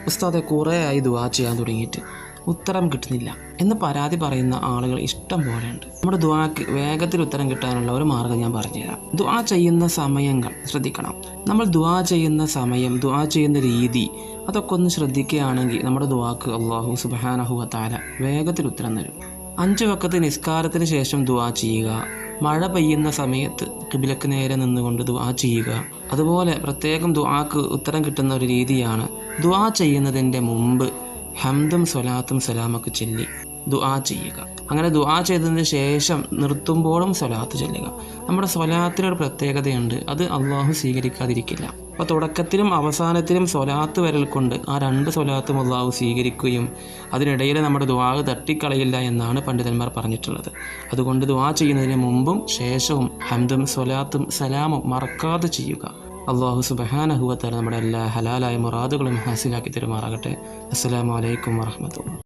ഉസ്താദെ കുറേ ആയി ദുആ ചെയ്യാൻ തുടങ്ങിയിട്ട് ഉത്തരം കിട്ടുന്നില്ല എന്ന് പരാതി പറയുന്ന ആളുകൾ ഇഷ്ടം പോലെയുണ്ട്. നമ്മുടെ ദുആക്ക് വേഗത്തിൽ ഉത്തരം കിട്ടാനുള്ള ഒരു മാർഗ്ഗം ഞാൻ പറഞ്ഞുതരാം. ദുആ ചെയ്യുന്ന സമയങ്ങൾ ശ്രദ്ധിക്കണം. നമ്മൾ ദുആ ചെയ്യുന്ന സമയം, ദുആ ചെയ്യുന്ന രീതി, അതൊക്കെ ഒന്ന് ശ്രദ്ധിക്കുകയാണെങ്കിൽ നമ്മുടെ ദുആക്ക് അല്ലാഹു സുബ്ഹാനഹു വ തആല വേഗത്തിൽ ഉത്തരം തരും. 5 വഖത്ത് നിസ്കാരത്തിന് ശേഷം ദുആ ചെയ്യുക, മഴ പെയ്യുന്ന സമയത്ത് ഖിബ്ലക്ക് നേരെ നിന്നുകൊണ്ട് ദുആ ചെയ്യുക. അതുപോലെ പ്രത്യേകം ദുആക്ക് ഉത്തരം കിട്ടുന്ന ഒരു രീതിയാണ് ദുആ ചെയ്യുന്നതിൻ്റെ മുമ്പ് ഹംദും സ്വലാത്തും സലാമൊക്കെ ചൊല്ലി ദുആ ചെയ്യുക. അങ്ങനെ ദുആ ചെയ്തതിന് ശേഷം നിർത്തുമ്പോഴും സ്വലാത്ത് ചൊല്ലുക. നമ്മുടെ സ്വലാത്തിനൊരു പ്രത്യേകതയുണ്ട്, അത് അള്ളാഹു സ്വീകരിക്കാതിരിക്കില്ല. അപ്പോൾ തുടക്കത്തിലും അവസാനത്തിലും സ്വലാത്ത് വരൽ കൊണ്ട് ആ 2 സ്വലാത്തും അള്ളാഹു സ്വീകരിക്കുകയും അതിനിടയിൽ നമ്മുടെ ദുആ തട്ടിക്കളയില്ല എന്നാണ് പണ്ഡിതന്മാർ പറഞ്ഞിട്ടുള്ളത്. അതുകൊണ്ട് ദുആ ചെയ്യുന്നതിന് മുമ്പും ശേഷവും ഹംദും സ്വലാത്തും സലാമും മറക്കാതെ ചെയ്യുക. അല്ലാഹു സുബ്ഹാനഹു വ തആല നമ്മുടെ എല്ലാ ഹലാലായ മുറാദുകളും ഹാസിലാക്കി തരുമാറാകട്ടെ. അസ്സലാമു അലൈക്കും വറഹ്മത്തുള്ളാഹി.